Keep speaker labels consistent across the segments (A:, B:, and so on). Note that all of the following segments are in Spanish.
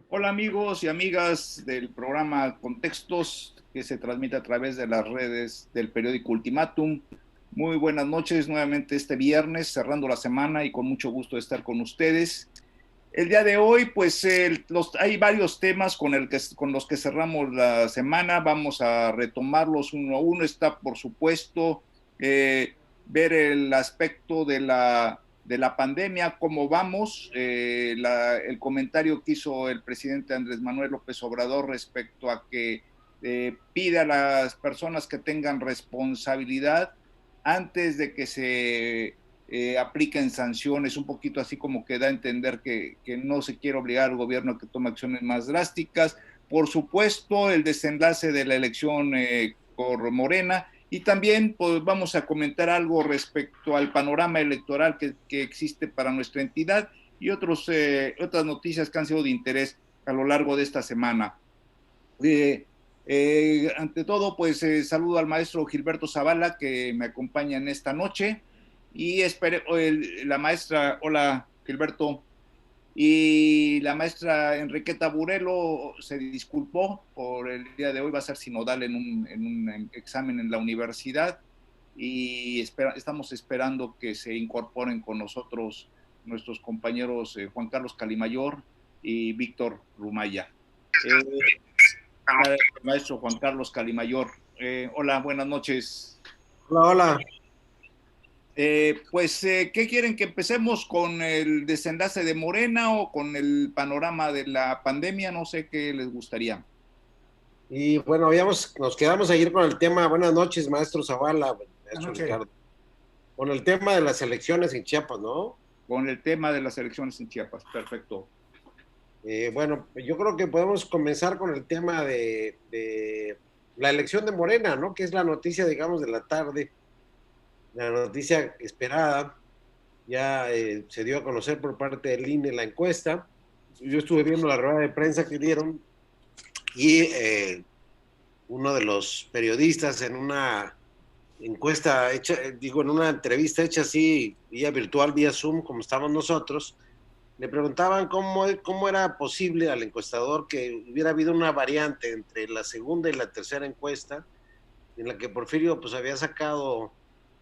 A: Hola amigos y amigas del programa Contextos que se transmite a través de las redes del periódico Ultimátum. Muy buenas noches nuevamente este viernes, cerrando la semana y con mucho gusto de estar con ustedes. El día de hoy, pues hay varios temas con los que cerramos la semana. Vamos a retomarlos uno a uno. Está, por supuesto, ver el aspecto de la pandemia, cómo vamos, el comentario que hizo el presidente Andrés Manuel López Obrador respecto a que pide a las personas que tengan responsabilidad antes de que se apliquen sanciones, un poquito así como que da a entender que no se quiere obligar al gobierno a que tome acciones más drásticas. Por supuesto, el desenlace de la elección por Morena y también pues, vamos a comentar algo respecto al panorama electoral que existe para nuestra entidad y otras noticias que han sido de interés a lo largo de esta semana. Ante todo, pues saludo al maestro Gilberto Zavala que me acompaña en esta noche y la maestra, hola Gilberto, y la maestra Enriqueta Burelo se disculpó por el día de hoy, va a ser sinodal en un examen en la universidad y estamos esperando que se incorporen con nosotros nuestros compañeros Juan Carlos Calimayor y Víctor Rumaya. Está el maestro Juan Carlos Calimayor. Hola, buenas noches.
B: Hola, hola.
A: ¿Qué quieren que empecemos con el desenlace de Morena o con el panorama de la pandemia? No sé qué les gustaría.
B: Y bueno, nos quedamos ayer con el tema, buenas noches, maestro Zavala, maestro
A: Anoche.
B: Ricardo, con el tema de las elecciones en Chiapas, ¿no?
A: Con el tema de las elecciones en Chiapas. Perfecto.
B: Bueno, yo creo que podemos comenzar con el tema de la elección de Morena, ¿no? Que es la noticia, digamos, de la tarde, la noticia esperada. Ya se dio a conocer por parte del INE la encuesta. Yo estuve viendo la rueda de prensa que dieron y uno de los periodistas en una encuesta hecha, digo, en una entrevista hecha así, vía virtual, vía Zoom, como estábamos nosotros, le preguntaban cómo era posible al encuestador que hubiera habido una variante entre la segunda y la tercera encuesta, en la que Porfirio pues había sacado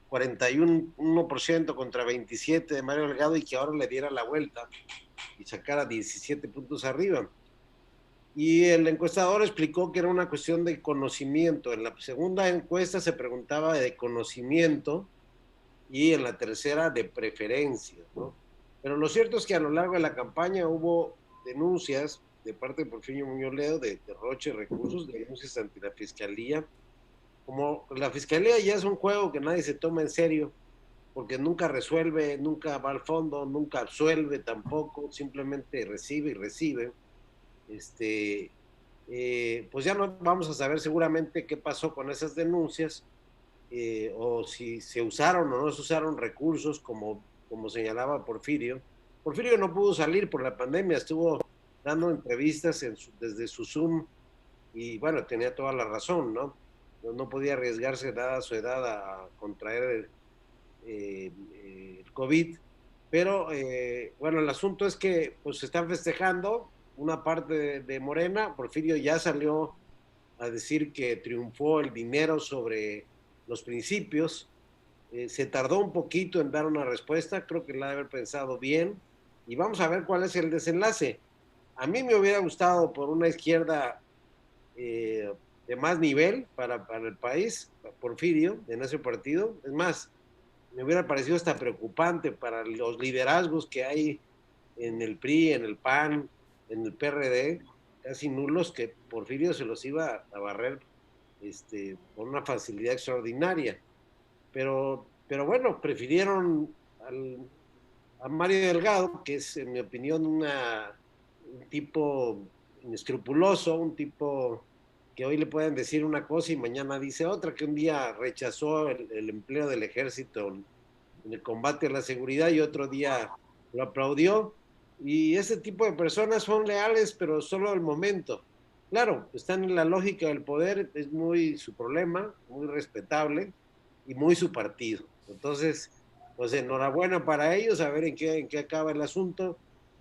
B: 41% contra 27 de Mario Delgado y que ahora le diera la vuelta y sacara 17 puntos arriba. Y el encuestador explicó que era una cuestión de conocimiento. En la segunda encuesta se preguntaba de conocimiento y en la tercera de preferencias, ¿no? Pero lo cierto es que a lo largo de la campaña hubo denuncias de parte de Porfirio Muñoz Ledo de derroche de recursos, denuncias ante la Fiscalía. Como la Fiscalía ya es un juego que nadie se toma en serio, porque nunca resuelve, nunca va al fondo, nunca absuelve tampoco, simplemente recibe y recibe. Este, pues ya no vamos a saber seguramente qué pasó con esas denuncias, o si se usaron o no se usaron recursos como señalaba Porfirio. Porfirio no pudo salir por la pandemia, estuvo dando entrevistas desde su Zoom y bueno, tenía toda la razón, ¿no? No podía arriesgarse dada su edad a contraer el COVID, pero bueno, el asunto es que pues se están festejando una parte de Morena. Porfirio ya salió a decir que triunfó el dinero sobre los principios. Se tardó un poquito en dar una respuesta, creo que la debe haber pensado bien, y vamos a ver cuál es el desenlace. A mí me hubiera gustado por una izquierda eh, de más nivel para el país, Porfirio, en ese partido. Es más, me hubiera parecido hasta preocupante para los liderazgos que hay en el PRI, en el PAN, en el PRD, casi nulos, que Porfirio se los iba a barrer con una facilidad extraordinaria. Pero bueno, prefirieron a Mario Delgado, que es, en mi opinión, un tipo inescrupuloso, un tipo que hoy le pueden decir una cosa y mañana dice otra, que un día rechazó el empleo del ejército en el combate a la seguridad y otro día lo aplaudió. Y ese tipo de personas son leales, pero solo al momento. Claro, están en la lógica del poder, es muy su problema, muy respetable y muy su partido. Entonces, Pues enhorabuena para ellos, a ver en qué acaba el asunto.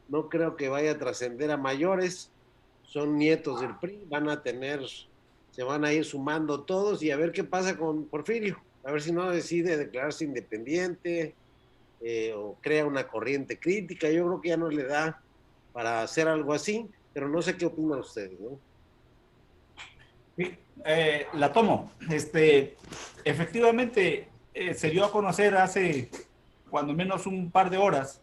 B: No creo que vaya a trascender a mayores. Son nietos del PRI, se van a ir sumando todos y a ver qué pasa con Porfirio. A ver si no decide declararse independiente o crea una corriente crítica. Yo creo que ya no le da para hacer algo así, pero no sé qué opinan ustedes, ¿no?
C: Sí, la tomo. Efectivamente, se dio a conocer hace cuando menos un par de horas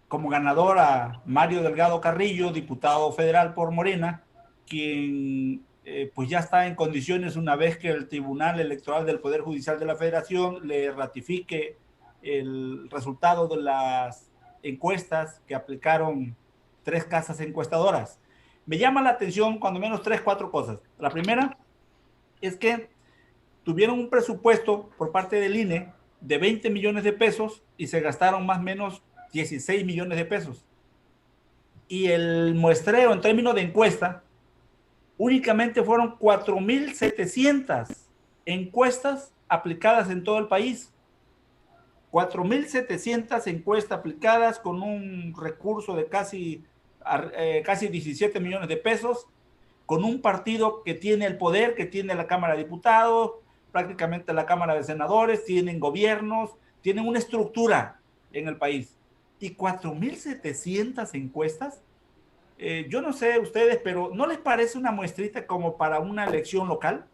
C: como ganador a Mario Delgado Carrillo, diputado federal por Morena, quien pues ya está en condiciones, una vez que el Tribunal Electoral del Poder Judicial de la Federación le ratifique el resultado de las encuestas que aplicaron 3 casas encuestadoras. Me llama la atención cuando menos 3, 4 cosas. La primera es que tuvieron un presupuesto por parte del INE de 20 millones de pesos y se gastaron más o menos 16 millones de pesos. Y el muestreo en términos de encuesta, únicamente fueron 4.700 encuestas aplicadas en todo el país. 4.700 encuestas aplicadas con un recurso de casi 17 millones de pesos, con un partido que tiene el poder, que tiene la Cámara de Diputados, prácticamente la Cámara de Senadores, tienen gobiernos, tienen una estructura en el país. Y 4.700 encuestas, yo no sé ustedes, pero ¿no les parece una muestrita como para una elección local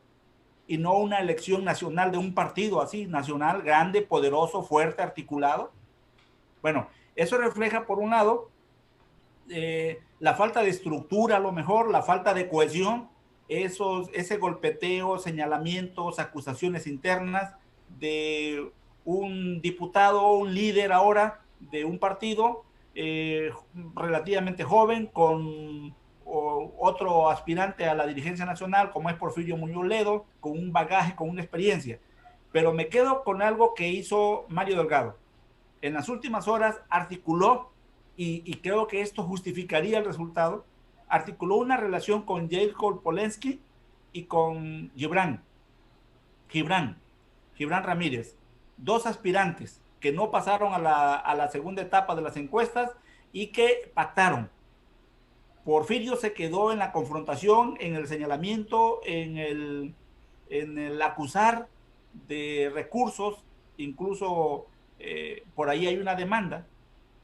C: y no una elección nacional de un partido así, nacional, grande, poderoso, fuerte, articulado? Bueno, eso refleja, por un lado, la falta de estructura, a lo mejor, la falta de cohesión, ese golpeteo, señalamientos, acusaciones internas de un diputado, un líder ahora de un partido relativamente joven con otro aspirante a la dirigencia nacional como es Porfirio Muñoz Ledo, con un bagaje, con una experiencia. Pero me quedo con algo que hizo Mario Delgado. En las últimas horas articuló, y creo que esto justificaría el resultado, articuló una relación con Jacob Polensky y con Gibran Ramírez, dos aspirantes que no pasaron a la segunda etapa de las encuestas y que pactaron. Porfirio se quedó en la confrontación, en el señalamiento, en el acusar de recursos, incluso por ahí hay una demanda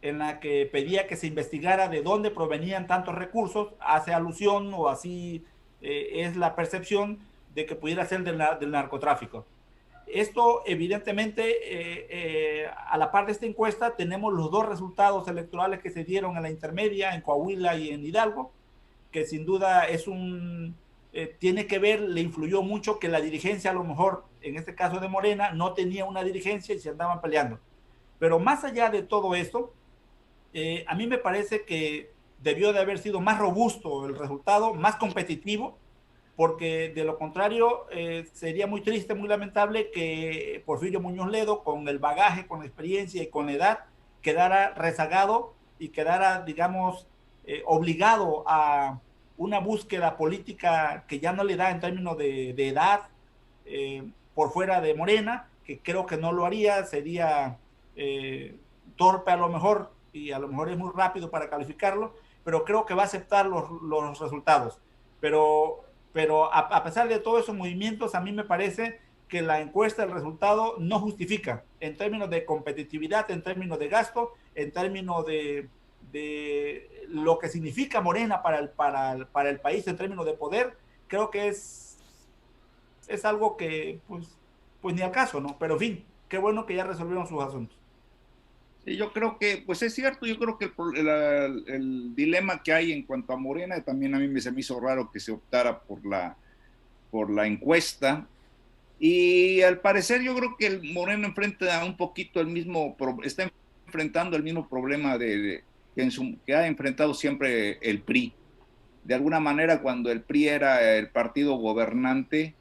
C: en la que pedía que se investigara de dónde provenían tantos recursos, hace alusión o así es la percepción de que pudiera ser del narcotráfico. Esto evidentemente, a la par de esta encuesta, tenemos los dos resultados electorales que se dieron en la intermedia, en Coahuila y en Hidalgo, que sin duda tiene que ver, le influyó mucho que la dirigencia, a lo mejor, en este caso de Morena, no tenía una dirigencia y se andaban peleando. Pero más allá de todo esto, a mí me parece que debió de haber sido más robusto el resultado, más competitivo, porque de lo contrario sería muy triste, muy lamentable que Porfirio Muñoz Ledo, con el bagaje, con la experiencia y con la edad, quedara rezagado y quedara, digamos, obligado a una búsqueda política que ya no le da en términos de edad por fuera de Morena, que creo que no lo haría, sería torpe a lo mejor, y a lo mejor es muy rápido para calificarlo, pero creo que va a aceptar los resultados. Pero a pesar de todos esos movimientos, a mí me parece que la encuesta, el resultado, no justifica en términos de competitividad, en términos de gasto, en términos de lo que significa Morena para el país en términos de poder. Creo que es algo que, pues ni al caso, ¿no? Pero en fin, qué bueno que ya resolvieron sus asuntos.
A: Sí, yo creo que, pues es cierto, yo creo que el dilema que hay en cuanto a Morena, también a mí se me hizo raro que se optara por la encuesta. Y al parecer yo creo que el Moreno enfrenta un poquito está enfrentando el mismo problema que ha enfrentado siempre el PRI. De alguna manera, cuando el PRI era el partido gobernante,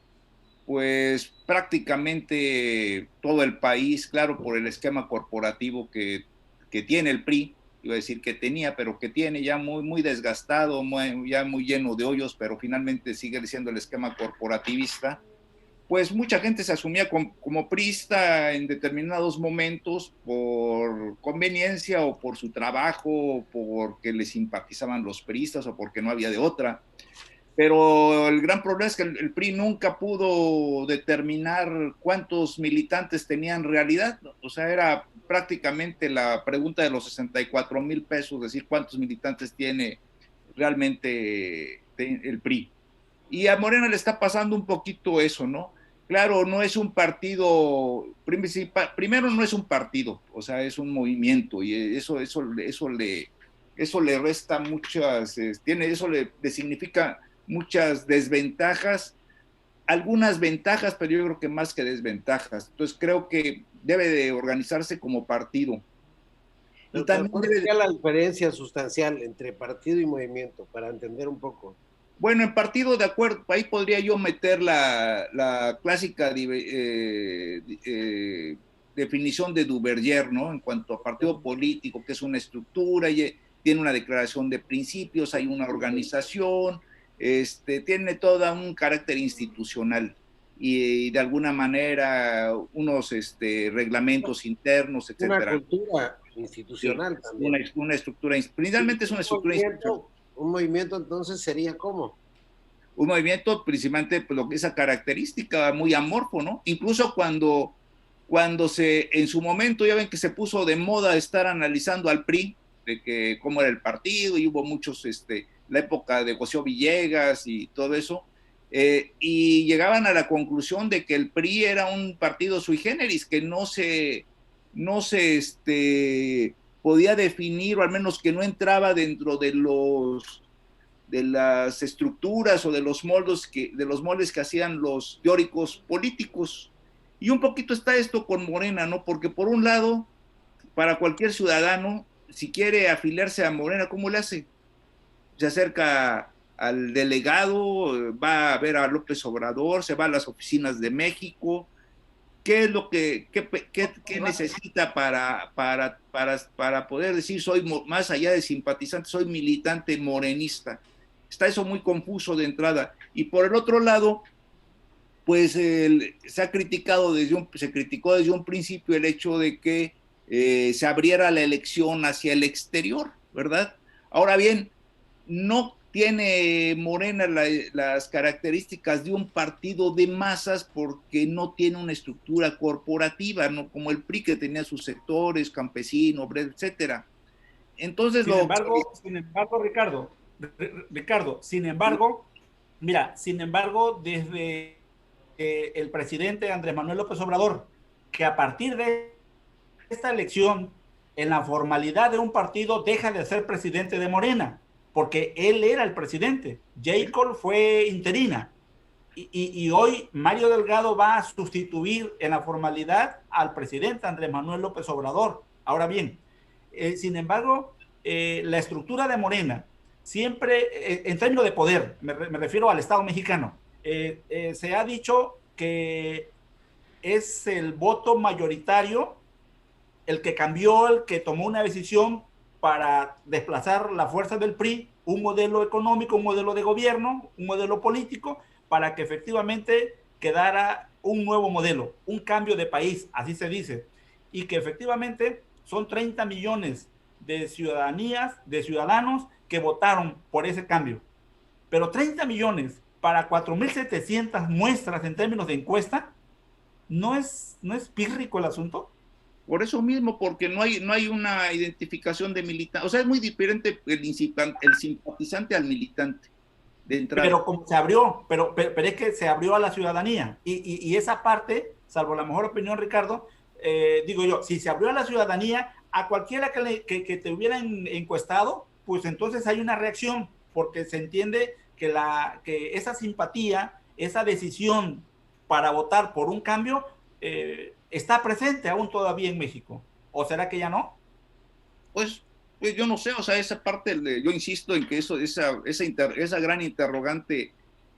A: pues prácticamente todo el país, claro, por el esquema corporativo que tiene el PRI, iba a decir que tenía, pero que tiene ya muy, muy desgastado, ya muy lleno de hoyos, pero finalmente sigue siendo el esquema corporativista. pues mucha gente se asumía como priista en determinados momentos por conveniencia o por su trabajo, o porque les simpatizaban los priistas o porque no había de otra. Pero el gran problema es que el PRI nunca pudo determinar cuántos militantes tenían en realidad. O sea, era prácticamente la pregunta de los 64,000 pesos, decir cuántos militantes tiene realmente el PRI. Y a Morena le está pasando un poquito eso, ¿no? Claro, no es un partido, primero no es un partido, o sea, es un movimiento y eso le resta muchas, eso le significa muchas desventajas, algunas ventajas, pero yo creo que más que desventajas. Entonces creo que debe de organizarse como partido. Y
B: Pero
A: también
B: ¿cuál
A: debe
B: sería la diferencia sustancial entre partido y movimiento? Para entender un poco.
A: bueno, en partido de acuerdo, ahí podría yo meter la clásica definición de Duverger, ¿no? En cuanto a partido político, que es una estructura, y tiene una declaración de principios, hay una organización, tiene todo un carácter institucional y de alguna manera unos reglamentos internos,
B: Una
A: etcétera.
B: cultura
A: Sí,
B: institucional también.
A: una estructura, principalmente es una estructura institucional.
B: Un movimiento entonces sería ¿cómo?
A: Un movimiento principalmente pues, lo que esa característica muy amorfo, ¿no? Incluso cuando en su momento ya ven que se puso de moda estar analizando al PRI, de que cómo era el partido, y hubo muchos, la época de José Villegas y todo eso, y llegaban a la conclusión de que el PRI era un partido sui generis, que no se podía definir, o al menos que no entraba dentro de las estructuras o de los moldes que hacían los teóricos políticos. Y un poquito está esto con Morena, ¿no? Porque por un lado, para cualquier ciudadano, si quiere afiliarse a Morena, ¿cómo le hace? Se acerca al delegado, va a ver a López Obrador, se va a las oficinas de México. ¿Qué es lo qué necesita para poder decir soy más allá de simpatizante, soy militante morenista? Está eso muy confuso de entrada. Y por el otro lado, pues se criticó desde un principio el hecho de que se abriera la elección hacia el exterior, ¿verdad? Ahora bien, no tiene Morena las características de un partido de masas porque no tiene una estructura corporativa, ¿no? Como el PRI, que tenía sus sectores, campesinos, etcétera. Entonces
C: Sin embargo, Ricardo, sin embargo, mira, sin embargo, desde el presidente Andrés Manuel López Obrador, que a partir de esta elección, en la formalidad de un partido, deja de ser presidente de Morena, porque él era el presidente. Jacob fue interina. Y hoy Mario Delgado va a sustituir en la formalidad al presidente Andrés Manuel López Obrador. Ahora bien, sin embargo, la estructura de Morena, siempre, en términos de poder, me refiero al Estado mexicano, se ha dicho que es el voto mayoritario el que cambió, el que tomó una decisión para desplazar la fuerza del PRI, un modelo económico, un modelo de gobierno, un modelo político, para que efectivamente quedara un nuevo modelo, un cambio de país, así se dice, y que efectivamente son 30 millones de de ciudadanos que votaron por ese cambio. Pero 30 millones para 4.700 muestras en términos de encuesta, ¿no es pírrico el asunto?
A: por eso mismo, porque no hay una identificación de militante. O sea, es muy diferente el simpatizante al militante de entrada.
C: Pero como se abrió, pero es que se abrió a la ciudadanía y esa parte, salvo la mejor opinión, Ricardo, digo yo, si se abrió a la ciudadanía, a cualquiera que te hubieran encuestado, pues entonces hay una reacción, porque se entiende que esa simpatía, esa decisión para votar por un cambio, está presente aún todavía en México. ¿O será que ya no?
A: Pues, pues yo no sé, o sea, esa parte, yo insisto en que esa gran interrogante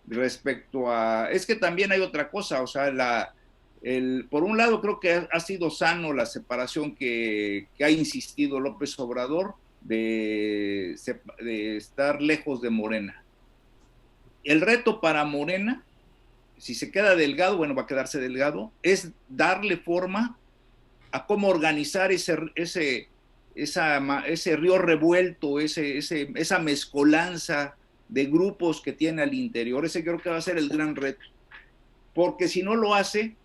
A: respecto a, es que también hay otra cosa, o sea, por un lado creo que ha sido sano la separación que ha insistido López Obrador de estar lejos de Morena. El reto para Morena si se queda Delgado, bueno, va a quedarse Delgado, es darle forma a cómo organizar ese río revuelto, esa mezcolanza de grupos que tiene al interior. Ese creo que va a ser el gran reto, porque si no lo hace,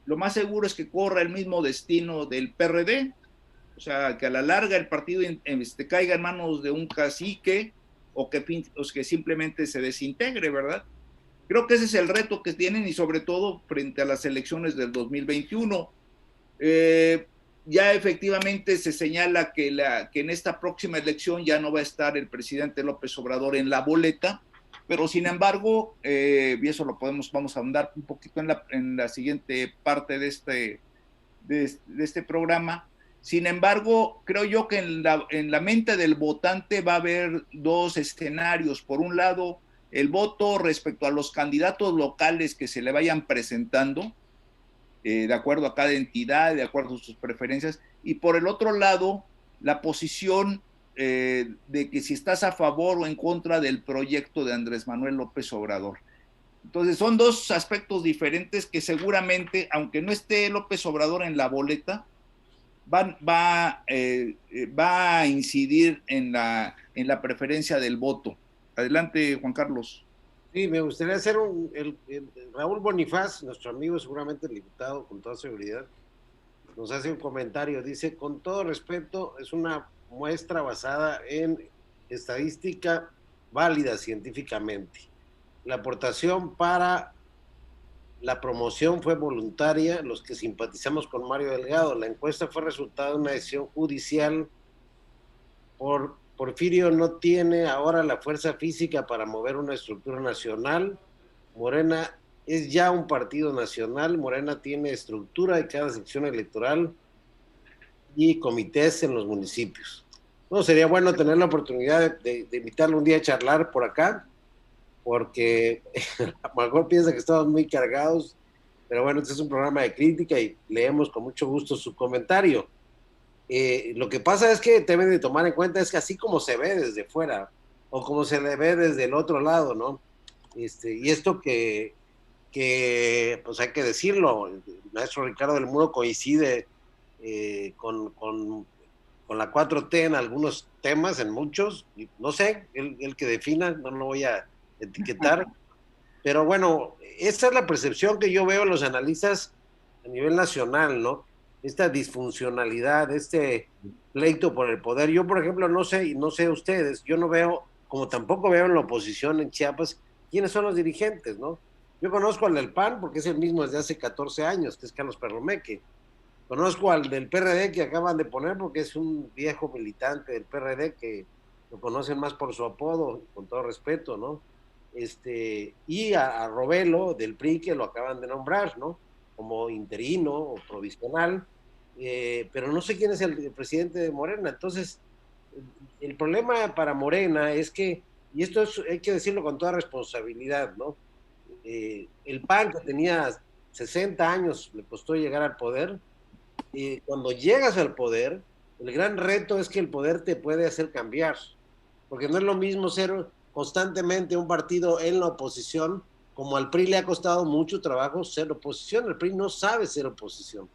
A: lo más seguro es que corra el mismo destino del PRD, o sea, que a la larga el partido caiga en manos de un cacique o que simplemente se desintegre, ¿verdad? Creo que ese es el reto que tienen, y sobre todo frente a las elecciones del 2021. Ya efectivamente se señala que en esta próxima elección ya no va a estar el presidente López Obrador en la boleta, pero sin embargo, y eso vamos a ahondar un poquito en la siguiente parte de este programa. Sin embargo, creo yo que en la mente del votante va a haber dos escenarios. Por un lado, el voto respecto a los candidatos locales que se le vayan presentando, de acuerdo a cada entidad, de acuerdo a sus preferencias, y por el otro lado, la posición de que si estás a favor o en contra del proyecto de Andrés Manuel López Obrador. Entonces son dos aspectos diferentes que seguramente, aunque no esté López Obrador en la boleta, va a incidir en la preferencia del voto. Adelante, Juan Carlos.
B: Sí, me gustaría hacer Raúl Bonifaz, nuestro amigo, seguramente el diputado, con toda seguridad, nos hace un comentario. Dice: con todo respeto, es una muestra basada en estadística válida científicamente. La aportación para la promoción fue voluntaria, los que simpatizamos con Mario Delgado. La encuesta fue resultado de una decisión judicial. Porfirio no tiene ahora la fuerza física para mover una estructura nacional. Morena es ya un partido nacional. Morena tiene estructura de cada sección electoral y comités en los municipios. No, sería bueno tener la oportunidad de invitarlo un día a charlar por acá, porque a lo mejor piensa que estamos muy cargados, pero bueno, este es un programa de crítica y leemos con mucho gusto su comentario. Lo que pasa es que deben de tomar en cuenta es que así como se ve desde fuera o como se le ve desde el otro lado, ¿no? Y esto que pues hay que decirlo, el maestro Ricardo del Muro coincide con la 4T en algunos temas, en muchos, no sé, el que defina, no lo voy a etiquetar, pero bueno, esta es la percepción que yo veo en los analistas a nivel nacional, ¿no? Esta disfuncionalidad, este pleito por el poder. Yo, por ejemplo, no sé ustedes, yo no veo, como tampoco veo en la oposición en Chiapas, quiénes son los dirigentes, ¿no? Yo conozco al del PAN porque es el mismo desde hace 14 años, que es Carlos Perromeque. Conozco al del PRD que acaban de poner porque es un viejo militante del PRD que lo conocen más por su apodo, con todo respeto, ¿no? Y a Robelo del PRI que lo acaban de nombrar, ¿no? Como interino o provisional, pero no sé quién es el presidente de Morena. Entonces, el problema para Morena es que, y esto hay que decirlo con toda responsabilidad, ¿no? El PAN, que tenía 60 años, le costó llegar al poder. Cuando llegas al poder, el gran reto es que el poder te puede hacer cambiar, porque no es lo mismo ser constantemente un partido en la oposición, como al PRI le ha costado mucho trabajo ser oposición. El PRI no sabe ser oposición,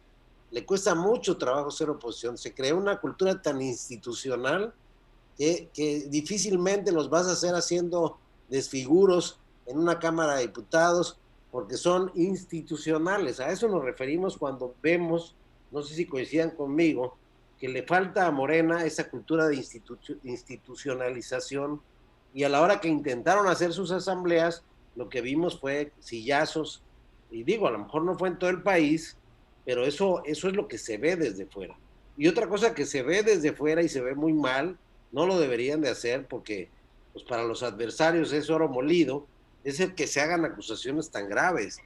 B: le cuesta mucho trabajo ser oposición. Se creó una cultura tan institucional que difícilmente los vas a hacer haciendo desfiguros en una Cámara de Diputados, porque son institucionales. A eso nos referimos cuando vemos, no sé si coincidan conmigo, que le falta a Morena esa cultura de institucionalización, y a la hora que intentaron hacer sus asambleas, lo que vimos fue sillazos, y digo, a lo mejor no fue en todo el país, pero eso es lo que se ve desde fuera. Y otra cosa que se ve desde fuera y se ve muy mal, no lo deberían de hacer porque pues para los adversarios es oro molido, es el que se hagan acusaciones tan graves,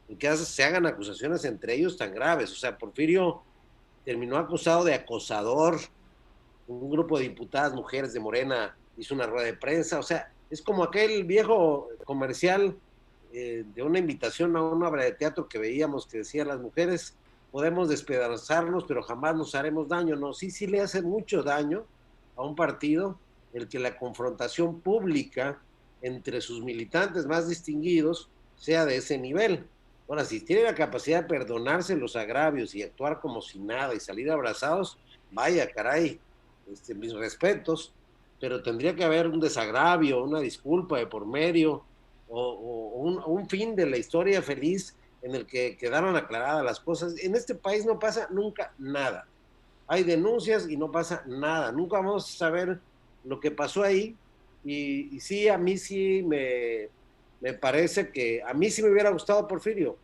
B: el que se hagan acusaciones entre ellos tan graves. O sea, Porfirio terminó acusado de acosador, un grupo de diputadas mujeres de Morena hizo una rueda de prensa. O sea, es como aquel viejo comercial de una invitación a una obra de teatro que veíamos que decía: las mujeres podemos despedazarnos, pero jamás nos haremos daño. No, sí le hace mucho daño a un partido el que la confrontación pública entre sus militantes más distinguidos sea de ese nivel. Ahora, si tiene la capacidad de perdonarse los agravios y actuar como si nada y salir abrazados, vaya, caray, mis respetos, pero tendría que haber un desagravio, una disculpa de por medio, o un fin de la historia feliz en el que quedaron aclaradas las cosas. En este país no pasa nunca nada. Hay denuncias y no pasa nada. Nunca vamos a saber lo que pasó ahí. Y sí, a mí sí me parece que a mí sí me hubiera gustado Porfirio,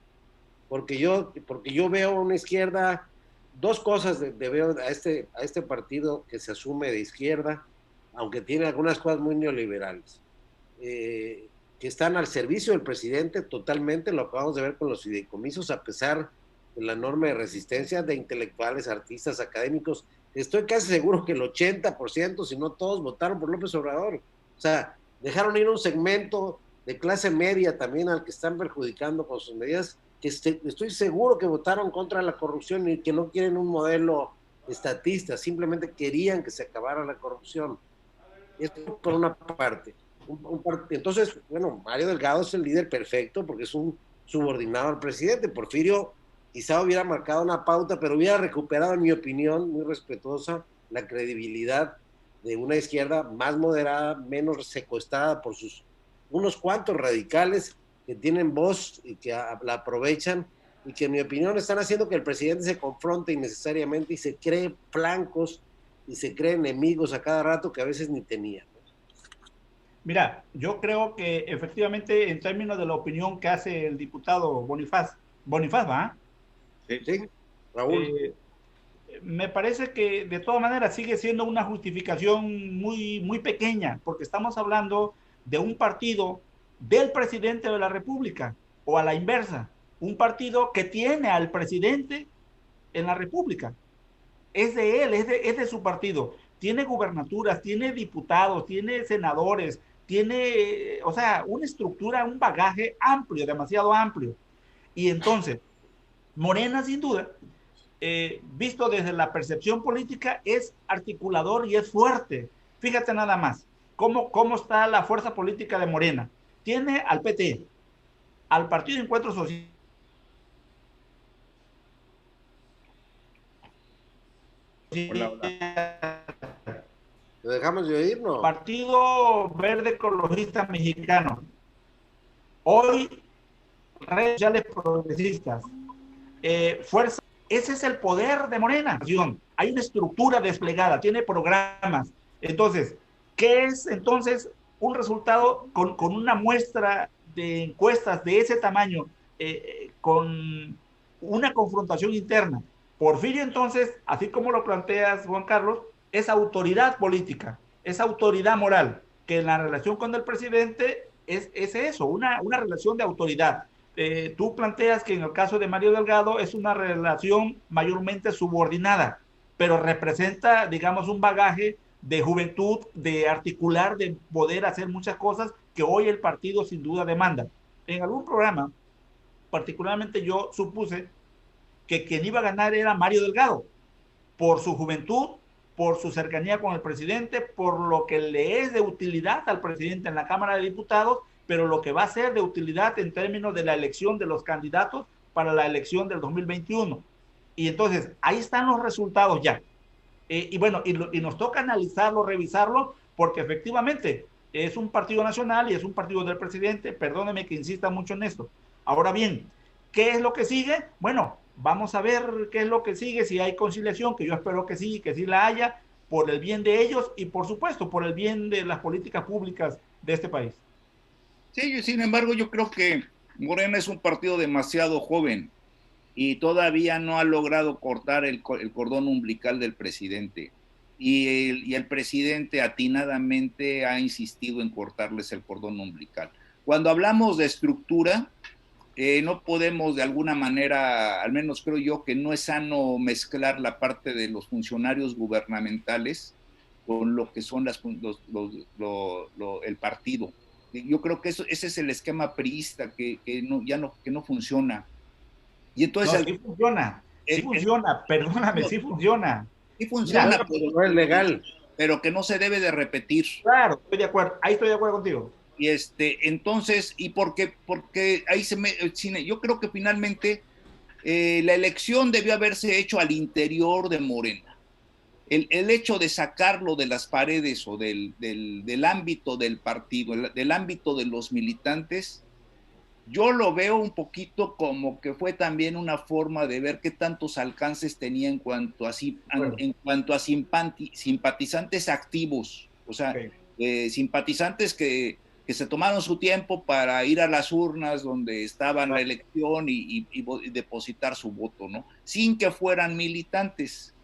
B: porque yo veo una izquierda, dos cosas veo a este partido que se asume de izquierda, aunque tiene algunas cosas muy neoliberales, que están al servicio del presidente totalmente, lo acabamos de ver con los fideicomisos, a pesar de la enorme resistencia de intelectuales, artistas, académicos. Estoy casi seguro que el 80%, si no todos, votaron por López Obrador. O sea, dejaron ir un segmento de clase media también al que están perjudicando con sus medidas, que estoy seguro que votaron contra la corrupción y que no quieren un modelo estatista, simplemente querían que se acabara la corrupción. Esto por una parte. Entonces, bueno, Mario Delgado es el líder perfecto porque es un subordinado al presidente. Porfirio quizá hubiera marcado una pauta, pero hubiera recuperado, en mi opinión, muy respetuosa, la credibilidad de una izquierda más moderada, menos secuestrada por unos cuantos radicales que tienen voz y que la aprovechan y que, en mi opinión, están haciendo que el presidente se confronte innecesariamente y se cree flancos y se cree enemigos a cada rato que a veces ni tenía.
C: Mira, yo creo que efectivamente, en términos de la opinión que hace el diputado Bonifaz, ¿va?
B: Sí, Raúl.
C: Me parece que de todas maneras sigue siendo una justificación muy, muy pequeña, porque estamos hablando de un partido del presidente de la República, o a la inversa, un partido que tiene al presidente en la República. Es de él, es de su partido. Tiene gubernaturas, tiene diputados, tiene senadores, tiene, o sea, una estructura, un bagaje amplio, demasiado amplio. Y entonces, Morena, sin duda, visto desde la percepción política, es articulador y es fuerte. Fíjate nada más, cómo está la fuerza política de Morena. Tiene al PT, al Partido de Encuentro Social.
A: Hola, hola.
B: ¿Lo dejamos de oír, no?
C: Partido Verde Ecologista Mexicano. Hoy, redes sociales progresistas. Fuerza. Ese es el poder de Morena. Hay una estructura desplegada, tiene programas. Entonces, ¿qué es entonces un resultado con una muestra de encuestas de ese tamaño, con una confrontación interna? Porfirio, entonces, así como lo planteas, Juan Carlos, es autoridad política, es autoridad moral, que en la relación con el presidente es eso, una relación de autoridad. Tú planteas que en el caso de Mario Delgado es una relación mayormente subordinada, pero representa, digamos, un bagaje de juventud, de articular, de poder hacer muchas cosas que hoy el partido sin duda demanda. En algún programa, particularmente yo supuse que quien iba a ganar era Mario Delgado, por su juventud, por su cercanía con el presidente, por lo que le es de utilidad al presidente en la Cámara de Diputados, pero lo que va a ser de utilidad en términos de la elección de los candidatos para la elección del 2021. Y entonces, ahí están los resultados ya. Y bueno, y nos toca analizarlo, revisarlo, porque efectivamente es un partido nacional y es un partido del presidente. Perdóneme que insista mucho en esto. Ahora bien, ¿qué es lo que sigue? Bueno, vamos a ver qué es lo que sigue, si hay conciliación, que yo espero que sí la haya, por el bien de ellos y por supuesto por el bien de las políticas públicas de este país.
A: Sí, sin embargo, yo creo que Morena es un partido demasiado joven y todavía no ha logrado cortar el cordón umbilical del presidente. Y el presidente atinadamente ha insistido en cortarles el cordón umbilical. Cuando hablamos de estructura, no podemos de alguna manera, al menos creo yo, que no es sano mezclar la parte de los funcionarios gubernamentales con lo que son el partido. Yo creo que ese es el esquema priista que no funciona. Y entonces,
C: sí funciona, perdóname, sí funciona.
A: Sí funciona,
B: pero no es legal.
A: Pero que no se debe de repetir.
C: Claro, estoy de acuerdo, ahí estoy de acuerdo contigo.
A: Entonces, y porque ahí yo creo que finalmente la elección debió haberse hecho al interior de Morena. El hecho de sacarlo de las paredes o del ámbito del partido, del ámbito de los militantes, yo lo veo un poquito como que fue también una forma de ver qué tantos alcances tenía en cuanto a, simpatizantes activos, o sea, simpatizantes que se tomaron su tiempo para ir a las urnas donde estaba la elección y depositar su voto, ¿no? Sin que fueran militantes.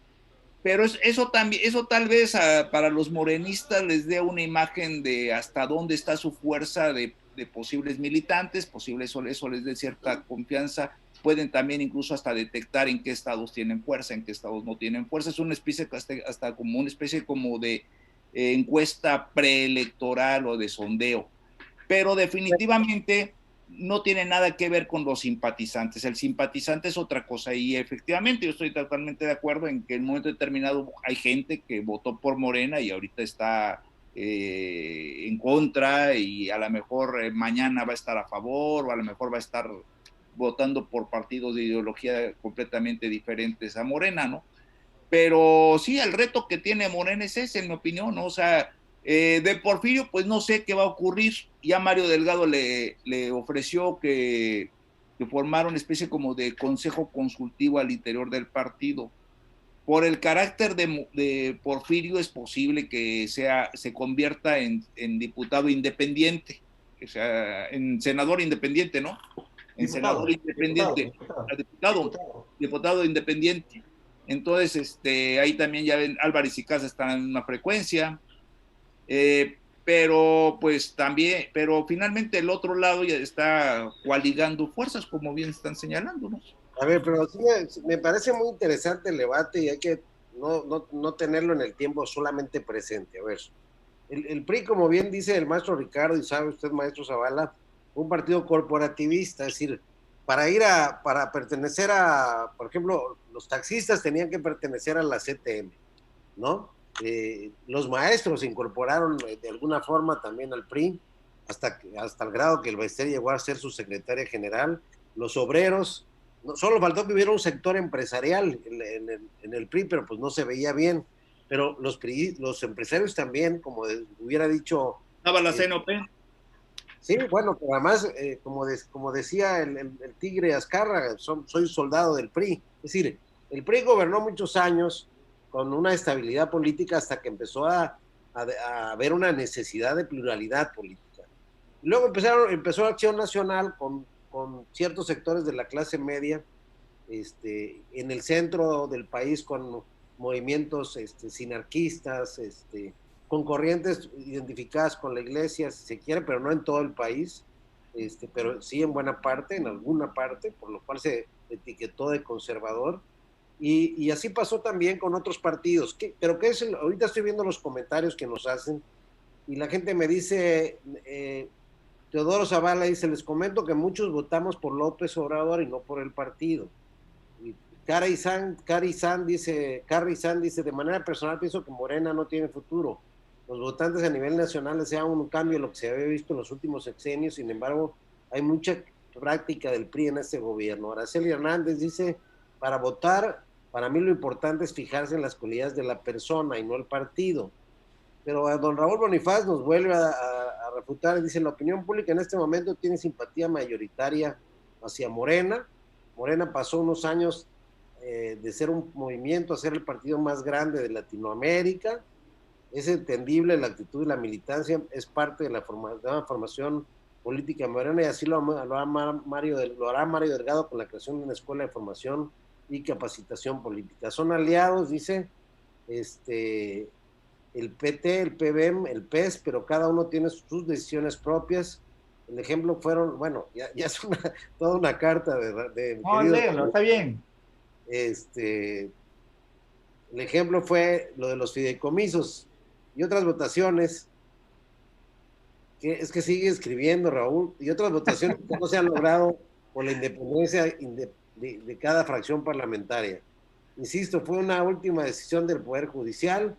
A: Pero eso tal vez para los morenistas les dé una imagen de hasta dónde está su fuerza de posibles militantes, eso les dé cierta confianza. Pueden también incluso hasta detectar en qué estados tienen fuerza, en qué estados no tienen fuerza. Es una especie, hasta como una especie como de encuesta preelectoral o de sondeo. Pero definitivamente no tiene nada que ver con los simpatizantes. El simpatizante es otra cosa y efectivamente yo estoy totalmente de acuerdo en que en un momento determinado hay gente que votó por Morena y ahorita está en contra y a lo mejor mañana va a estar a favor o a lo mejor va a estar votando por partidos de ideología completamente diferentes a Morena, ¿no? Pero sí, el reto que tiene Morena es ese, en mi opinión, ¿no? O sea, de Porfirio, pues no sé qué va a ocurrir. Ya Mario Delgado le ofreció que formara una especie como de consejo consultivo al interior del partido. Por el carácter de Porfirio es posible que se convierta en diputado independiente, o sea, en senador independiente, ¿no? En senador independiente, diputado independiente. Entonces, ahí también ya ven, Álvarez y Casa están en una frecuencia, pero pues también, pero finalmente el otro lado ya está coaligando fuerzas, como bien están señalando, ¿no?
B: A ver, pero sí me parece muy interesante el debate y hay que no tenerlo en el tiempo solamente presente. A ver, el PRI, como bien dice el maestro Ricardo y sabe usted, maestro Zavala, un partido corporativista, es decir, para pertenecer por ejemplo, los taxistas tenían que pertenecer a la CTM, ¿no? Los maestros se incorporaron de alguna forma también al PRI, hasta el grado que el Bester llegó a ser su secretaria general. Los obreros, no, solo faltó que hubiera un sector empresarial en el PRI, pero pues no se veía bien. Pero los empresarios también, como hubiera dicho...
A: ¿Estaba la CNOP?
B: Sí, bueno, pero además, como decía el Tigre Azcárraga, soy soldado del PRI. Es decir, el PRI gobernó muchos años con una estabilidad política hasta que empezó a haber una necesidad de pluralidad política. Luego empezó Acción Nacional con ciertos sectores de la clase media, en el centro del país con movimientos sinarquistas, con corrientes identificadas con la iglesia, si se quiere, pero no en todo el país, pero sí en buena parte, en alguna parte, por lo cual se etiquetó de conservador. Y así pasó también con otros partidos. Pero ¿qué es ahorita estoy viendo los comentarios que nos hacen y la gente me dice, Teodoro Zavala dice, les comento que muchos votamos por López Obrador y no por el partido. Y Carrie San dice, de manera personal pienso que Morena no tiene futuro. Los votantes a nivel nacional desean un cambio en lo que se había visto en los últimos sexenios, sin embargo, hay mucha práctica del PRI en este gobierno. Araceli Hernández dice, para votar, para mí lo importante es fijarse en las cualidades de la persona y no el partido. Pero a don Raúl Bonifaz nos vuelve a refutar, dice, la opinión pública en este momento tiene simpatía mayoritaria hacia Morena. Morena pasó unos años de ser un movimiento a ser el partido más grande de Latinoamérica. Es entendible la actitud y la militancia, es parte de la formación política morena y así lo hará Mario Delgado con la creación de una escuela de formación y capacitación política. Son aliados, dice, el PT, el PBM, el PES, pero cada uno tiene sus decisiones propias. El ejemplo fueron, bueno, ya es toda una carta de
C: no, léalo, está bien.
B: El ejemplo fue lo de los fideicomisos y otras votaciones, que es que sigue escribiendo Raúl, y otras votaciones que no se han logrado por la independencia de cada fracción parlamentaria. Insisto, fue una última decisión del Poder Judicial,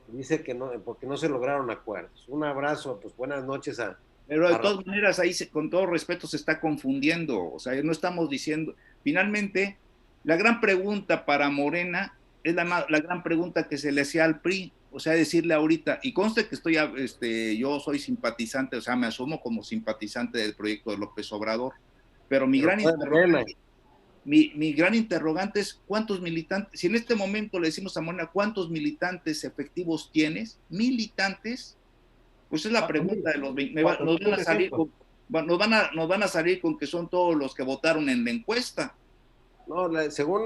B: dice que no, porque no se lograron acuerdos. Un abrazo, pues buenas noches a
A: Pero de todas maneras, ahí con todo respeto se está confundiendo. O sea, no estamos diciendo. Finalmente, la gran pregunta para Morena es la gran pregunta que se le hacía al PRI. O sea, decirle ahorita, y conste que yo soy simpatizante, o sea, me asumo como simpatizante del proyecto de López Obrador. Pero mi gran interrogante es cuántos militantes, si en este momento le decimos a Morena cuántos militantes efectivos tienes, militantes, pues es la pregunta de los 20. Nos van a salir con que son todos los que votaron en la encuesta.
B: No, según,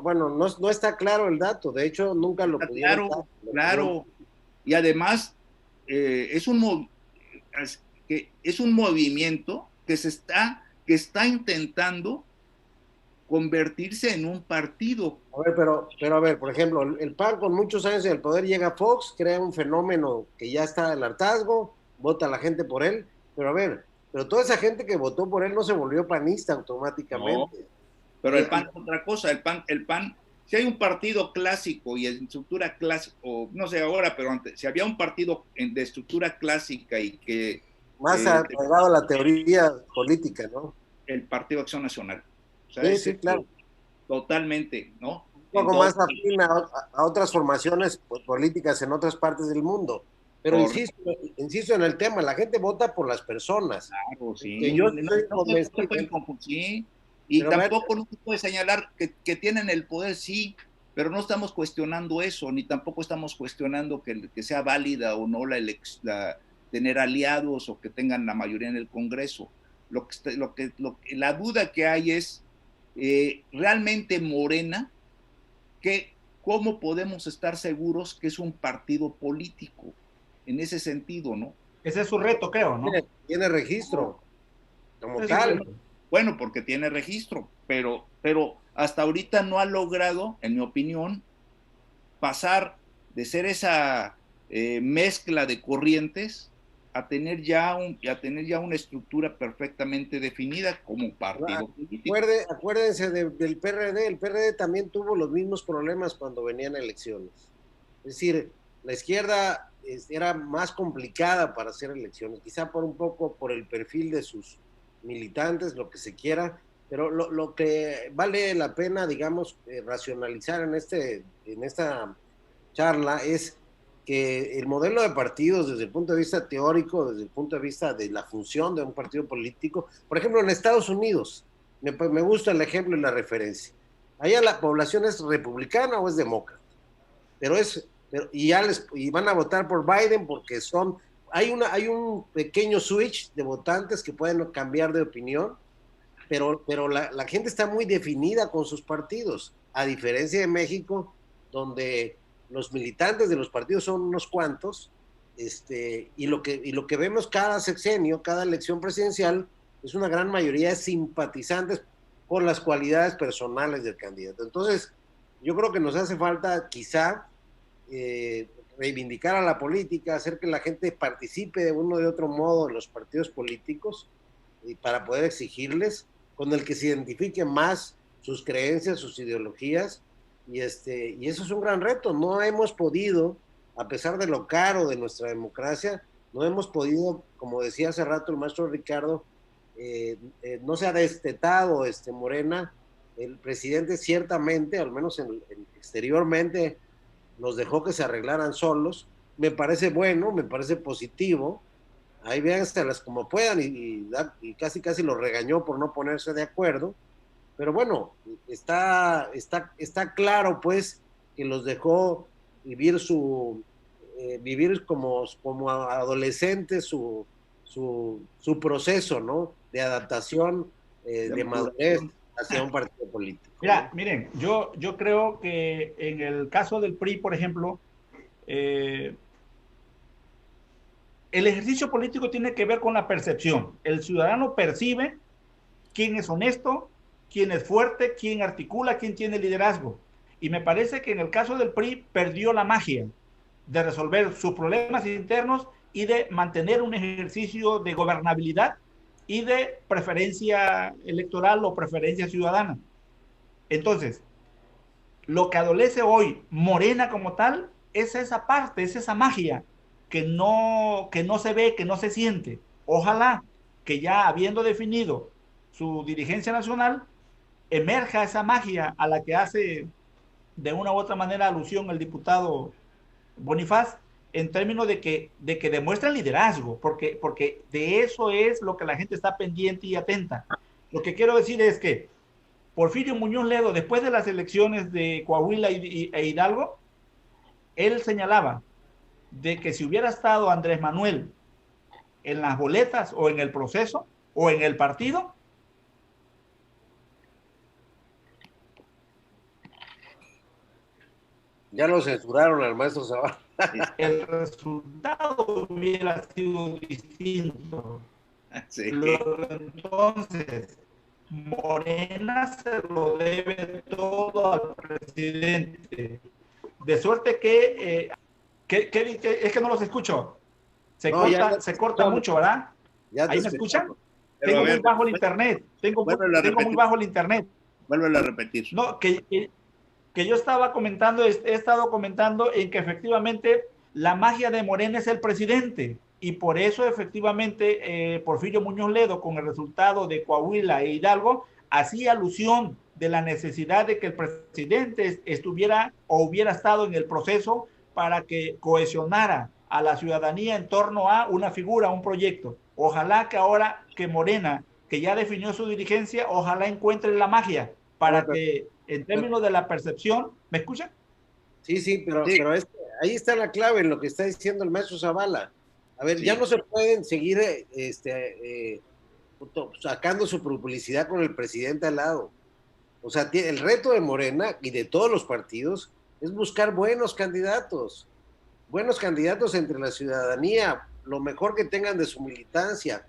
B: bueno, no está claro el dato, de hecho nunca lo pudieron.
A: Claro. Y además es un movimiento que está intentando convertirse en un partido.
B: A ver, pero a ver, por ejemplo, el PAN con muchos años en el poder llega a Fox, crea un fenómeno que ya está el hartazgo, vota la gente por él, pero a ver, pero toda esa gente que votó por él no se volvió panista automáticamente.
A: No, pero el PAN es otra cosa, el PAN, si hay un partido clásico y en estructura clásica, o no sé ahora, pero antes, si había un partido de estructura clásica y que...
B: Más arraigado a la teoría política, ¿no?
A: El Partido Acción Nacional.
B: O sea, sí, claro.
A: Totalmente, ¿no?
B: Un poco más afín a otras formaciones políticas en otras partes del mundo. Pero insisto en el tema, la gente vota por las personas.
A: Claro, sí.
B: Que yo
A: sí. Y pero tampoco no se puede señalar que tienen el poder, sí, pero no estamos cuestionando eso, ni tampoco estamos cuestionando que sea válida o no tener aliados o que tengan la mayoría en el Congreso. La duda que hay es realmente Morena, ¿cómo podemos estar seguros que es un partido político? En ese sentido, ¿no?
C: Ese es su reto, creo, ¿no?
B: Tiene registro, como tal.
A: Bueno, porque tiene registro, pero hasta ahorita no ha logrado, en mi opinión, pasar de ser esa mezcla de corrientes a tener ya una estructura perfectamente definida como partido político.
B: Acuérdense del PRD. El PRD también tuvo los mismos problemas cuando venían elecciones. Es decir, la izquierda era más complicada para hacer elecciones, quizá un poco por el perfil de sus militantes, lo que se quiera, pero lo que vale la pena, digamos, racionalizar en esta charla es que el modelo de partidos desde el punto de vista teórico, desde el punto de vista de la función de un partido político, por ejemplo, en Estados Unidos, me gusta el ejemplo y la referencia. Allá la población es republicana o es demócrata, y van a votar por Biden porque hay un pequeño switch de votantes que pueden cambiar de opinión, pero la gente está muy definida con sus partidos, a diferencia de México, donde los militantes de los partidos son unos cuantos, y lo que vemos cada sexenio, cada elección presidencial, es una gran mayoría de simpatizantes por las cualidades personales del candidato. Entonces, yo creo que nos hace falta quizá reivindicar a la política, hacer que la gente participe de uno o de otro modo en los partidos políticos, y para poder exigirles con el que se identifiquen más sus creencias, sus ideologías, y eso es un gran reto. No hemos podido, a pesar de lo caro de nuestra democracia, no hemos podido, como decía hace rato el maestro Ricardo, no se ha destetado Morena. El presidente ciertamente, al menos exteriormente, nos dejó que se arreglaran solos. Me parece bueno, me parece positivo. Ahí véanselas como puedan, y casi los regañó por no ponerse de acuerdo. Pero bueno, está claro, pues, que los dejó vivir vivir como adolescentes su proceso, ¿no? De adaptación, de madurez hacia un partido político.
C: Mira, miren, yo creo que en el caso del PRI, por ejemplo, el ejercicio político tiene que ver con la percepción. El ciudadano percibe quién es honesto, quién es fuerte, quién articula, quién tiene liderazgo. Y me parece que en el caso del PRI perdió la magia de resolver sus problemas internos y de mantener un ejercicio de gobernabilidad y de preferencia electoral o preferencia ciudadana. Entonces, lo que adolece hoy Morena como tal es esa parte, es esa magia que no se ve, que no se siente. Ojalá que ya habiendo definido su dirigencia nacional, emerja esa magia a la que hace de una u otra manera alusión el diputado Bonifaz, en términos de que demuestren liderazgo, porque de eso es lo que la gente está pendiente y atenta. Lo que quiero decir es que Porfirio Muñoz Ledo, después de las elecciones de Coahuila e Hidalgo, él señalaba de que si hubiera estado Andrés Manuel en las boletas o en el proceso o en el partido,
B: Ya lo censuraron al maestro Zavala.
C: el resultado hubiera sido distinto.
A: Sí.
C: Entonces, Morena se lo debe todo al presidente. De suerte es que no los escucho. Se corta mucho, ¿verdad? ¿Ahí me escuchan? Tengo muy bajo el internet. Tengo muy bajo el internet.
A: Vuelve a repetir.
C: No, que yo estaba comentando, he estado comentando en que efectivamente la magia de Morena es el presidente. Y por eso efectivamente Porfirio Muñoz Ledo, con el resultado de Coahuila e Hidalgo, hacía alusión de la necesidad de que el presidente estuviera o hubiera estado en el proceso para que cohesionara a la ciudadanía en torno a una figura, un proyecto. Ojalá que ahora que Morena, que ya definió su dirigencia, ojalá encuentre la magia para que, en términos de la percepción, ¿me escuchan?
B: Sí, pero ahí está la clave en lo que está diciendo el maestro Zavala. A ver, ya no se pueden seguir sacando su publicidad con el presidente al lado. O sea, el reto de Morena y de todos los partidos es buscar buenos candidatos entre la ciudadanía, lo mejor que tengan de su militancia.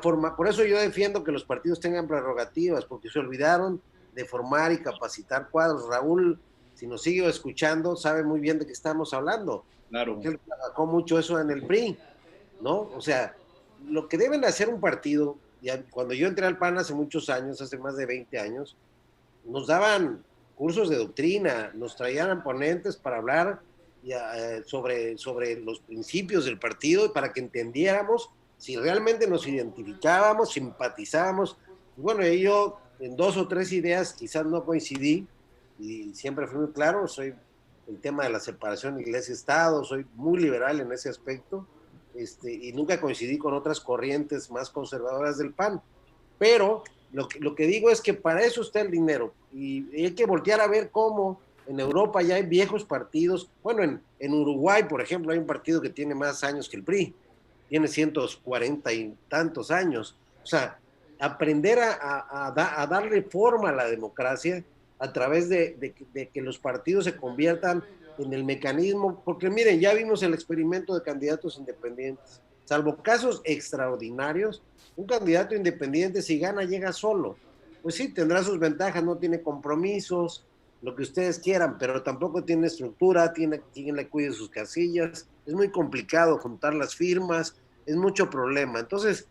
B: Por eso yo defiendo que los partidos tengan prerrogativas, porque se olvidaron de formar y capacitar cuadros. Raúl, si nos sigue escuchando, sabe muy bien de qué estamos hablando.
A: Claro.
B: Él trabajó mucho eso en el PRI, ¿no? O sea, lo que deben hacer un partido, cuando yo entré al PAN hace muchos años, hace más de 20 años, nos daban cursos de doctrina, nos traían ponentes para hablar sobre los principios del partido para que entendiéramos si realmente nos identificábamos, simpatizábamos. Bueno, yo en 2 o 3 ideas quizás no coincidí y siempre fui muy claro, soy el tema de la separación iglesia-estado, soy muy liberal en ese aspecto, y nunca coincidí con otras corrientes más conservadoras del PAN, pero lo que digo es que para eso está el dinero y hay que voltear a ver cómo en Europa ya hay viejos partidos. Bueno, en Uruguay, por ejemplo, hay un partido que tiene más años que el PRI, tiene 140 y tantos años. O sea, aprender a darle forma a la democracia a través de que los partidos se conviertan en el mecanismo, porque miren, ya vimos el experimento de candidatos independientes, salvo casos extraordinarios, un candidato independiente si gana llega solo, pues sí, tendrá sus ventajas, no tiene compromisos, lo que ustedes quieran, pero tampoco tiene estructura, tiene quien le cuide sus casillas, es muy complicado juntar las firmas, es mucho problema. Entonces,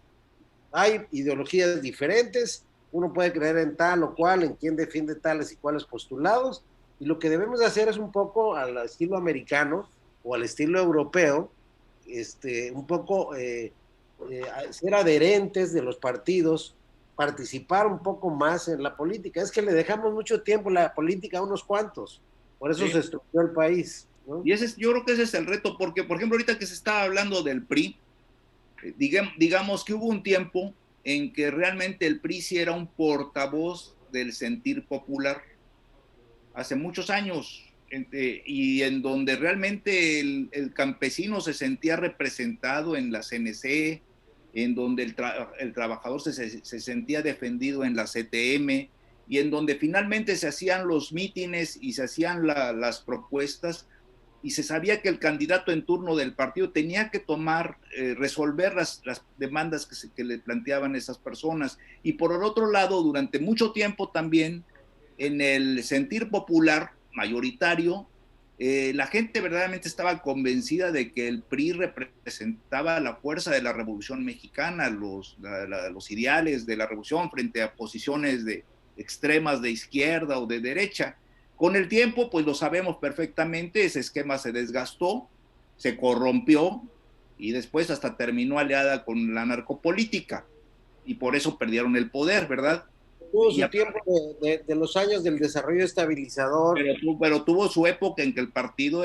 B: hay ideologías diferentes, uno puede creer en tal o cual, en quién defiende tales y cuales postulados, y lo que debemos hacer es un poco al estilo americano o al estilo europeo, un poco ser adherentes de los partidos, participar un poco más en la política. Es que le dejamos mucho tiempo la política a unos cuantos, por eso se estructuró el país, ¿no?
A: Y yo creo que ese es el reto, porque, por ejemplo, ahorita que se está hablando del PRI, digamos que hubo un tiempo en que realmente el PRI sí era un portavoz del sentir popular, hace muchos años, y en donde realmente el campesino se sentía representado en la CNC, en donde el trabajador se sentía defendido en la CTM, y en donde finalmente se hacían los mítines y se hacían las propuestas, y se sabía que el candidato en turno del partido tenía que resolver las demandas que le planteaban esas personas. Y por el otro lado, durante mucho tiempo también, en el sentir popular mayoritario, la gente verdaderamente estaba convencida de que el PRI representaba la fuerza de la Revolución Mexicana, los ideales de la revolución frente a posiciones extremas de izquierda o de derecha. Con el tiempo, pues lo sabemos perfectamente, ese esquema se desgastó, se corrompió, y después hasta terminó aliada con la narcopolítica, y por eso perdieron el poder, ¿verdad?
B: Tuvo su tiempo de los años del desarrollo estabilizador.
A: Pero tuvo su época en que el partido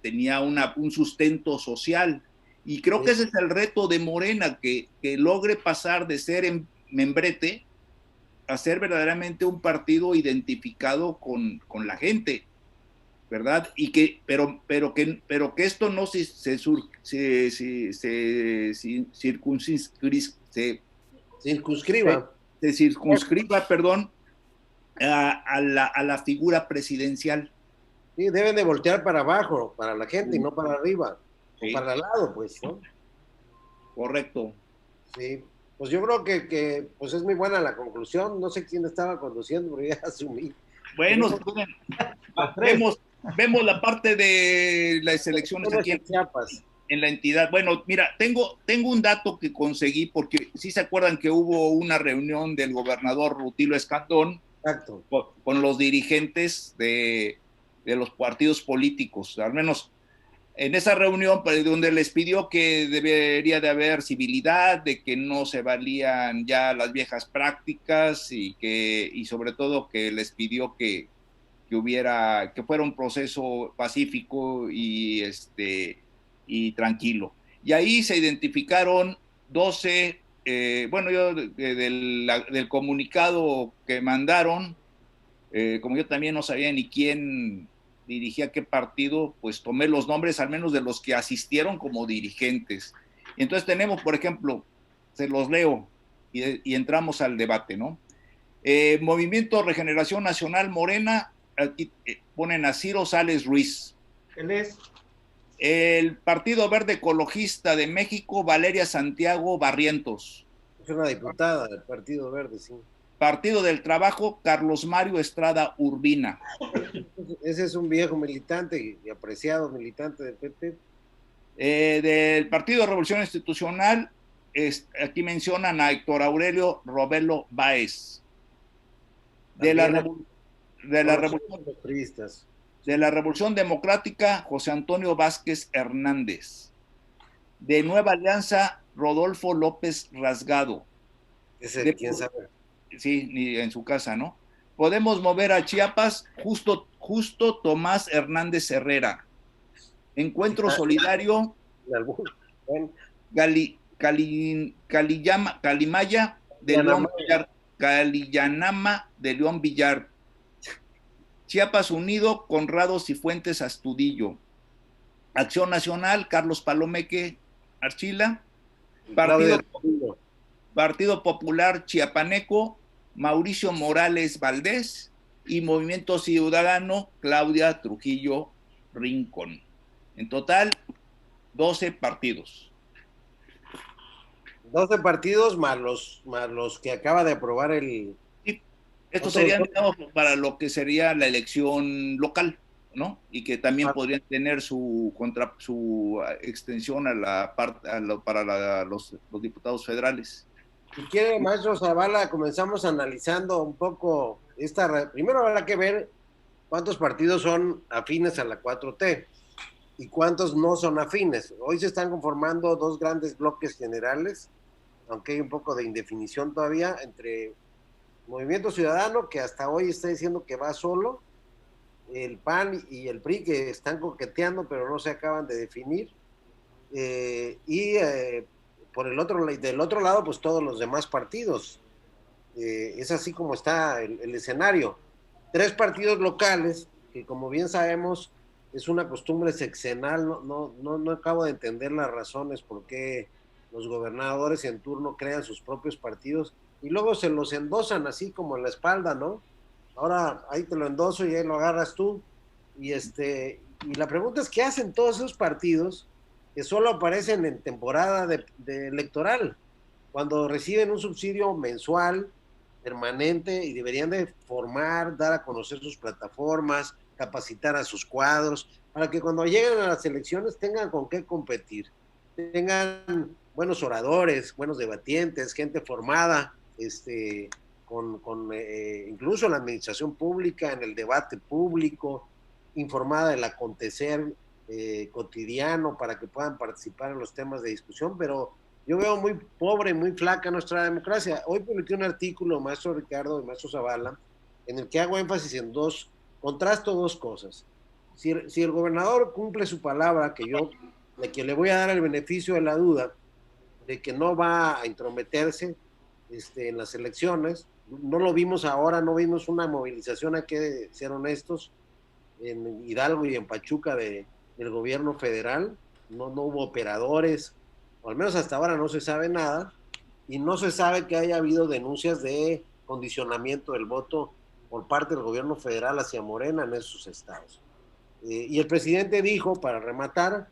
A: tenía un sustento social, y creo que ese es el reto de Morena, que logre pasar de ser membrete a ser verdaderamente un partido identificado con la gente, ¿verdad? Pero que esto no circunscriba, perdón, a la figura presidencial.
B: Sí, deben de voltear para abajo, para la gente, y no para arriba, sí, o para el lado, pues, ¿no?
A: Correcto.
B: Sí, pues yo creo que pues es muy buena la conclusión. No sé quién estaba conduciendo, pero ya asumí.
A: Bueno, vemos la parte de las elecciones aquí en Chiapas, en la entidad. Bueno, mira, tengo un dato que conseguí, porque sí se acuerdan que hubo una reunión del gobernador Rutilio Escandón.
B: Exacto.
A: Con los dirigentes de los partidos políticos, al menos en esa reunión, donde les pidió que debería de haber civilidad, de que no se valían ya las viejas prácticas, y sobre todo que les pidió que fuera un proceso pacífico y tranquilo. Y ahí se identificaron 12, bueno, yo del comunicado que mandaron, como yo también no sabía ni quién dirigía qué partido, pues tomé los nombres al menos de los que asistieron como dirigentes. Y entonces tenemos, por ejemplo, se los leo y entramos al debate, ¿no? Movimiento Regeneración Nacional Morena, aquí ponen a Ciro Sales Ruiz.
C: ¿Él es?
A: El Partido Verde Ecologista de México, Valeria Santiago Barrientos.
B: Es una diputada del Partido Verde, sí.
A: Partido del Trabajo, Carlos Mario Estrada Urbina.
B: Ese es un viejo militante y apreciado militante del PP.
A: Del Partido de Revolución Institucional, aquí mencionan a Héctor Aurelio Robelo Báez. De la Revolución Democrática, José Antonio Vázquez Hernández. De Nueva Alianza, Rodolfo López Rasgado.
B: Ese, ¿quién sabe?
A: Sí, ni en su casa, ¿no? Podemos mover a Chiapas, Justo Tomás Hernández Herrera. Encuentro Solidario, Calimaya de León Villar, Caliyanama de León Villar. Chiapas Unido, Conrado Cifuentes Astudillo. Acción Nacional, Carlos Palomeque Archila. Partido Popular Chiapaneco, Mauricio Morales Valdés. Y Movimiento Ciudadano, Claudia Trujillo Rincón. En total, 12 partidos.
B: 12 partidos más los que acaba de aprobar el...
A: Sí, esto sería, digamos, para lo que sería la elección local, ¿no? Y que también podrían tener su extensión para los diputados federales.
B: Si quiere, maestro Zavala, comenzamos analizando un poco primero habrá que ver cuántos partidos son afines a la 4T y cuántos no son afines. Hoy se están conformando dos grandes bloques generales, aunque hay un poco de indefinición todavía, entre Movimiento Ciudadano, que hasta hoy está diciendo que va solo, el PAN y el PRI, que están coqueteando, pero no se acaban de definir, del otro lado, pues todos los demás partidos. Es así como está el escenario. 3 partidos locales, que como bien sabemos, es una costumbre sexenal. No acabo de entender las razones por qué los gobernadores en turno crean sus propios partidos y luego se los endosan así como en la espalda, ¿no? Ahora ahí te lo endoso y ahí lo agarras tú. Y la pregunta es, ¿qué hacen todos esos partidos que solo aparecen en temporada de electoral, cuando reciben un subsidio mensual, permanente, y deberían de formar, dar a conocer sus plataformas, capacitar a sus cuadros, para que cuando lleguen a las elecciones tengan con qué competir, tengan buenos oradores, buenos debatientes, gente formada, incluso en la administración pública, en el debate público, informada del acontecer cotidiano para que puedan participar en los temas de discusión, pero yo veo muy pobre, muy flaca nuestra democracia. Hoy publiqué un artículo, maestro Ricardo y maestro Zavala, en el que hago énfasis en contrasto dos cosas. Si el gobernador cumple su palabra, que le voy a dar el beneficio de la duda, de que no va a intrometerse en las elecciones, no lo vimos ahora, no vimos una movilización, hay que ser honestos, en Hidalgo y en Pachuca del gobierno federal, no hubo operadores, o al menos hasta ahora no se sabe nada, y no se sabe que haya habido denuncias de condicionamiento del voto por parte del gobierno federal hacia Morena en esos estados. Y el presidente dijo, para rematar,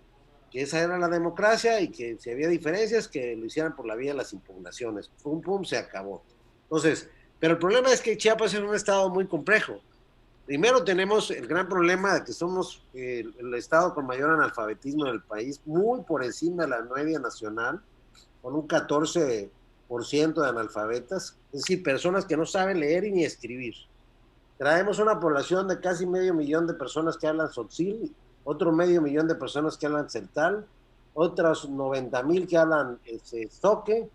B: que esa era la democracia y que si había diferencias, que lo hicieran por la vía de las impugnaciones. Pum, pum, se acabó. Entonces, pero el problema es que Chiapas es un estado muy complejo. Primero tenemos el gran problema de que somos el estado con mayor analfabetismo del país, muy por encima de la media nacional, con un 14% de analfabetas, es decir, personas que no saben leer y ni escribir. Traemos una población de casi 500,000 de personas que hablan tzotzil, otro 500,000 de personas que hablan celtal, otras 90,000 que hablan zoque,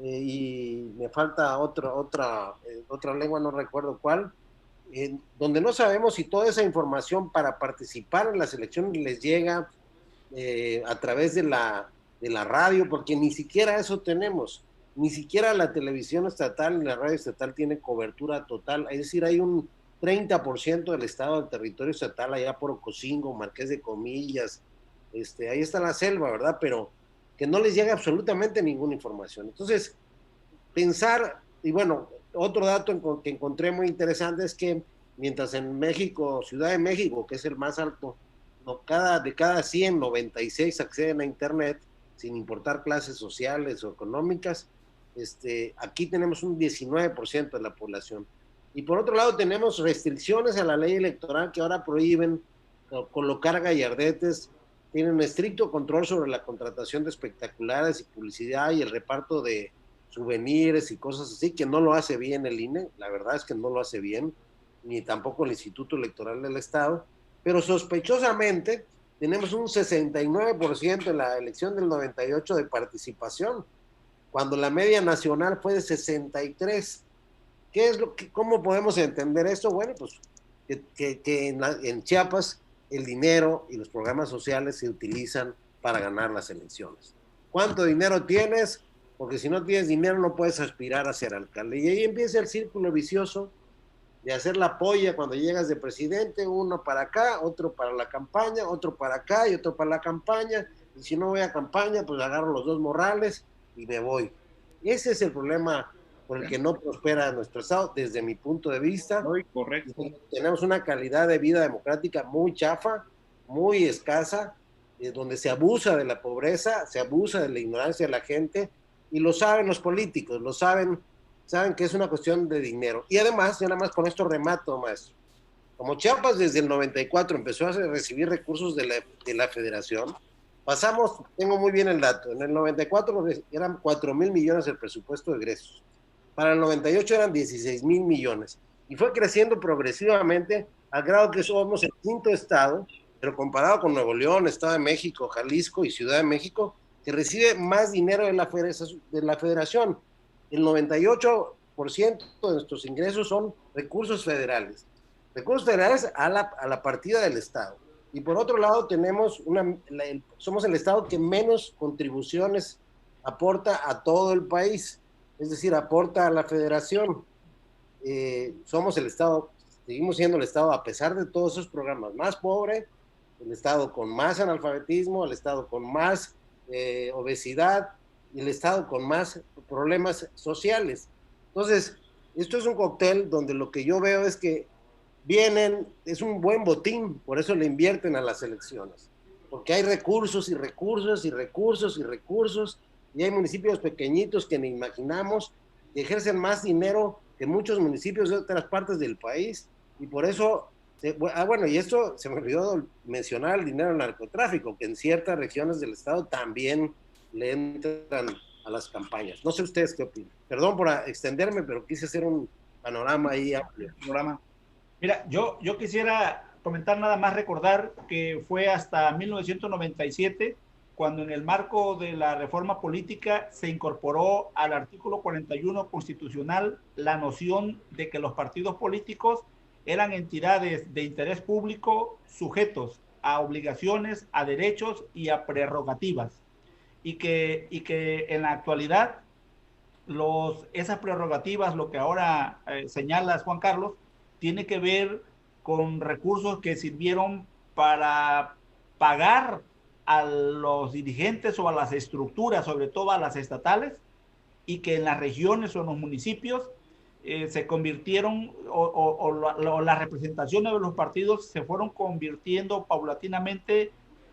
B: y me falta otra lengua, no recuerdo cuál, donde no sabemos si toda esa información para participar en las elecciones les llega a través de la radio, porque ni siquiera eso tenemos, ni siquiera la televisión estatal ni la radio estatal tiene cobertura total, es decir, hay un 30% del estado del territorio estatal allá por Ocosingo, Marqués de Comillas, ahí está la selva, ¿verdad? Pero que no les llega absolutamente ninguna información. Entonces, pensar, y bueno, otro dato que encontré muy interesante es que mientras en México, Ciudad de México, que es el más alto, de cada 100, 96 acceden a Internet, sin importar clases sociales o económicas, aquí tenemos un 19% de la población. Y por otro lado tenemos restricciones a la ley electoral que ahora prohíben colocar gallardetes, tienen un estricto control sobre la contratación de espectaculares y publicidad y el reparto de souvenirs y cosas así, que no lo hace bien el INE, la verdad es que no lo hace bien, ni tampoco el Instituto Electoral del Estado, pero sospechosamente tenemos un 69% en la elección del 98 de participación, cuando la media nacional fue de 63%. ¿Cómo podemos entender esto? Bueno, pues que en Chiapas el dinero y los programas sociales se utilizan para ganar las elecciones. ¿Cuánto dinero tienes? Porque si no tienes dinero no puedes aspirar a ser alcalde. Y ahí empieza el círculo vicioso de hacer la polla cuando llegas de presidente, uno para acá, otro para la campaña, otro para acá y otro para la campaña. Y si no voy a campaña, pues agarro los dos morrales y me voy. Ese es el problema por el que no prospera nuestro estado, desde mi punto de vista.
A: Muy correcto.
B: Tenemos una calidad de vida democrática muy chafa, muy escasa, donde se abusa de la pobreza, se abusa de la ignorancia de la gente, y lo saben los políticos, lo saben que es una cuestión de dinero. Y además, yo nada más con esto remato, maestro. Como Chiapas desde el 94 empezó a recibir recursos de la federación, pasamos, tengo muy bien el dato, en el 94 eran 4,000 millones el presupuesto de egresos. Para el 98 eran 16,000 millones. Y fue creciendo progresivamente al grado que somos el quinto estado, pero comparado con Nuevo León, Estado de México, Jalisco y Ciudad de México, que recibe más dinero de la federación. El 98% de nuestros ingresos son recursos federales. Recursos federales a la partida del estado. Y por otro lado tenemos somos el estado que menos contribuciones aporta a todo el país. Es decir, aporta a la federación. Somos el estado, seguimos siendo el estado, a pesar de todos esos programas, más pobre, el estado con más analfabetismo, el estado con más obesidad y el estado con más problemas sociales. Entonces, esto es un cóctel donde lo que yo veo es que es un buen botín, por eso le invierten a las elecciones, porque hay recursos y recursos y recursos y recursos, y hay municipios pequeñitos que ni imaginamos que ejercen más dinero que muchos municipios de otras partes del país, y por eso, bueno, y esto se me olvidó mencionar el dinero del narcotráfico, que en ciertas regiones del estado también le entran a las campañas. No sé ustedes qué opinan. Perdón por extenderme, pero quise hacer un panorama ahí amplio.
C: Mira, yo quisiera comentar nada más, recordar que fue hasta 1997 cuando en el marco de la reforma política se incorporó al artículo 41 constitucional la noción de que los partidos políticos eran entidades de interés público sujetos a obligaciones, a derechos y a prerrogativas. Y que en la actualidad esas prerrogativas, lo que ahora señalas, Juan Carlos, tiene que ver con recursos que sirvieron para pagar a los dirigentes o a las estructuras, sobre todo a las estatales, y que en las regiones o en los municipios se convirtieron, las representaciones de los partidos se fueron convirtiendo paulatinamente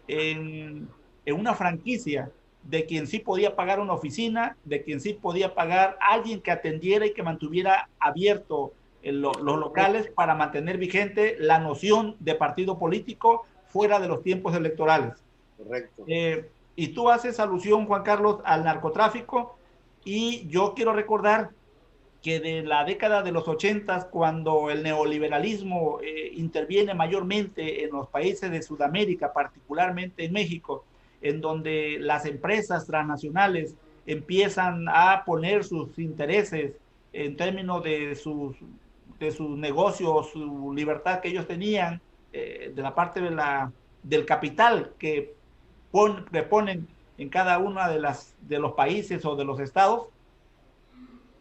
C: en una franquicia de quien sí podía pagar una oficina, de quien sí podía pagar a alguien que atendiera y que mantuviera abierto los locales para mantener vigente la noción de partido político fuera de los tiempos electorales.
B: Correcto.
C: Y tú haces alusión, Juan Carlos, al narcotráfico, y yo quiero recordar que de la década de los 80, cuando el neoliberalismo interviene mayormente en los países de Sudamérica, particularmente en México, en donde las empresas transnacionales empiezan a poner sus intereses en términos de sus negocios, su libertad que ellos tenían, de la parte del capital que ponen en cada uno de los países o de los estados.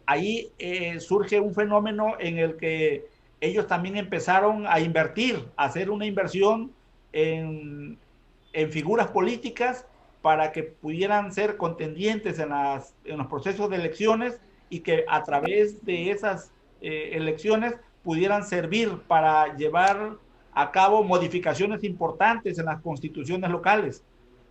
C: Ahí surge un fenómeno en el que ellos también empezaron a invertir, a hacer una inversión en figuras políticas para que pudieran ser contendientes en los procesos de elecciones, y que a través de esas elecciones pudieran servir para llevar a cabo modificaciones importantes en las constituciones locales.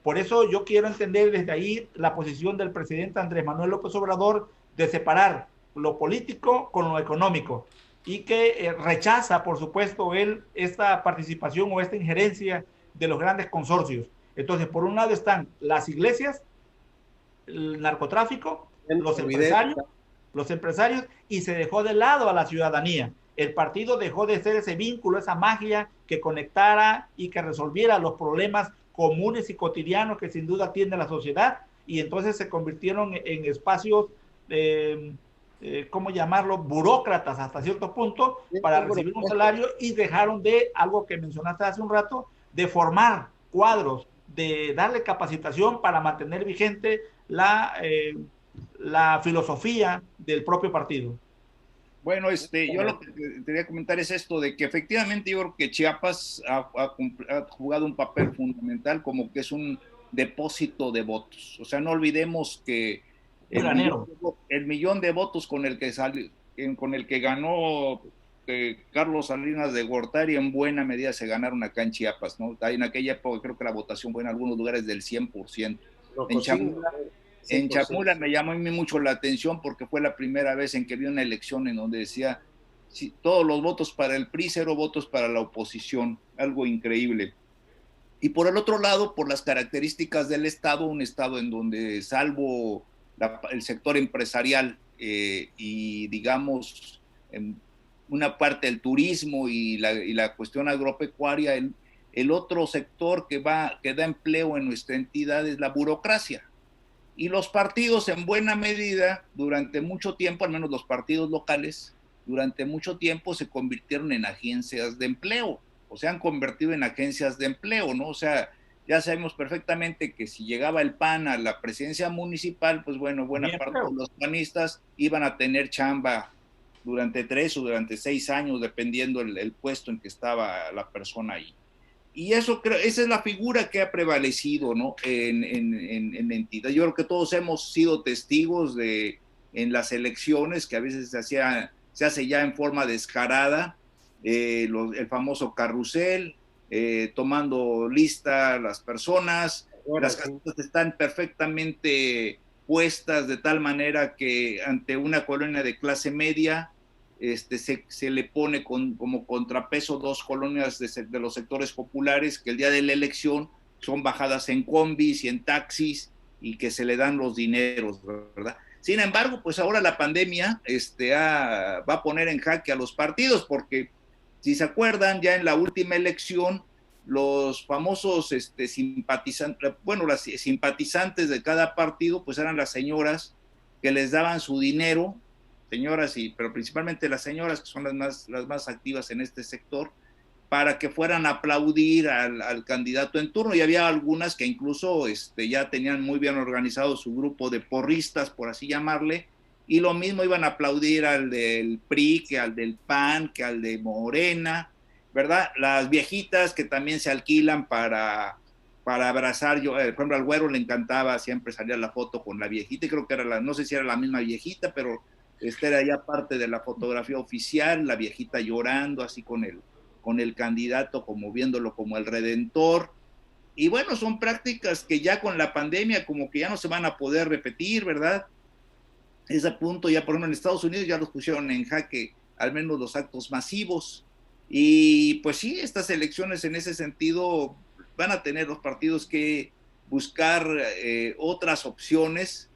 C: Por eso yo quiero entender desde ahí la posición del presidente Andrés Manuel López Obrador de separar lo político con lo económico, y que rechaza, por supuesto, él esta participación o esta injerencia de los grandes consorcios. Entonces, por un lado están las iglesias, el narcotráfico, los empresarios, y se dejó de lado a la ciudadanía. El partido dejó de ser ese vínculo, esa magia que conectara y que resolviera los problemas comunes y cotidianos que sin duda tiene la sociedad, y entonces se convirtieron en espacios, ¿cómo llamarlo?, burócratas hasta cierto punto, para recibir un salario, y dejaron de, algo que mencionaste hace un rato, de formar cuadros, de darle capacitación para mantener vigente la filosofía del propio partido.
A: Bueno, yo lo que quería comentar es esto, de que efectivamente yo creo que Chiapas ha jugado un papel fundamental, como que es un depósito de votos. O sea, no olvidemos que el millón de votos con el que ganó Carlos Salinas de Gortari, en buena medida se ganaron acá en Chiapas, ¿no? En aquella época creo que la votación fue en algunos lugares del 100%. En Chamula me llamó a mí mucho la atención, porque fue la primera vez en que vi una elección en donde decía todos los votos para el PRI, 0 votos para la oposición, algo increíble. Y por el otro lado, por las características del Estado, un Estado en donde, salvo el sector empresarial y digamos una parte del turismo y la cuestión agropecuaria, el otro sector que da empleo en nuestra entidad es la burocracia. Y los partidos, en buena medida, durante mucho tiempo, al menos los partidos locales, durante mucho tiempo se convirtieron en agencias de empleo, o se han convertido en agencias de empleo, ¿no? O sea, ya sabemos perfectamente que si llegaba el PAN a la presidencia municipal, pues bueno, buena parte de los panistas iban a tener chamba durante 3 o durante 6 años, dependiendo el puesto en que estaba la persona ahí. Y esa es la figura que ha prevalecido, ¿no?, en entidad. Yo creo que todos hemos sido testigos en las elecciones, que a veces se hace ya en forma descarada, el famoso carrusel, tomando lista las personas. Las casillas están perfectamente puestas de tal manera que ante una colonia de clase media se le pone como contrapeso 2 colonias de los sectores populares, que el día de la elección son bajadas en combis y en taxis, y que se le dan los dineros, ¿verdad? Sin embargo, pues ahora la pandemia va a poner en jaque a los partidos, porque Si se acuerdan, ya en la última elección, los famosos simpatizantes, bueno, las simpatizantes de cada partido, pues eran las señoras que les daban su dinero, señoras, pero principalmente las señoras, que son las más activas en este sector, para que fueran a aplaudir al candidato en turno. Y había algunas que incluso ya tenían muy bien organizado su grupo de porristas, por así llamarle, y lo mismo iban a aplaudir al del PRI, que al del PAN, que al de Morena, ¿verdad? Las viejitas que también se alquilan para abrazar. Yo, por ejemplo, al Güero le encantaba siempre salía la foto con la viejita, y creo que era no sé si era la misma viejita, pero era ya parte de la fotografía oficial, la viejita llorando así con el candidato, como viéndolo como el redentor. Y bueno, son prácticas que ya con la pandemia como que ya no se van a poder repetir, ¿verdad? Ese punto ya, por ejemplo, en Estados Unidos ya los pusieron en jaque, al menos los actos masivos. Y pues sí, estas elecciones en ese sentido van a tener los partidos que buscar otras opciones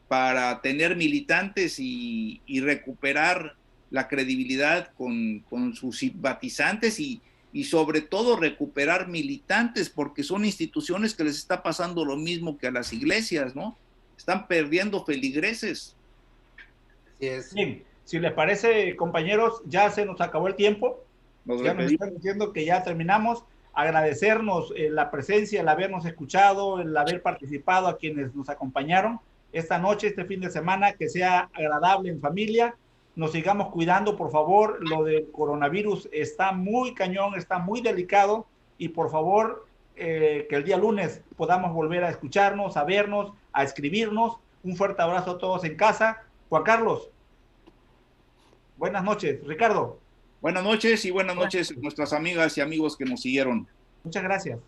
A: para tener militantes y recuperar la credibilidad con sus simpatizantes y sobre todo recuperar militantes, porque son instituciones que les está pasando lo mismo que a las iglesias, ¿no? Están perdiendo feligreses.
B: Así es.
C: Bien, si les parece, compañeros, ya se nos acabó el tiempo. Ya nos están diciendo que ya terminamos. Agradecernos la presencia, el habernos escuchado, el haber participado a quienes nos acompañaron esta noche, este fin de semana, que sea agradable en familia. Nos sigamos cuidando, por favor. Lo del coronavirus está muy cañón, está muy delicado, y por favor, que el día lunes podamos volver a escucharnos, a vernos, a escribirnos. Un fuerte abrazo a todos en casa. Juan Carlos, buenas noches. Ricardo.
A: Buenas noches y buenas noches a nuestras amigas y amigos que nos siguieron.
C: Muchas gracias.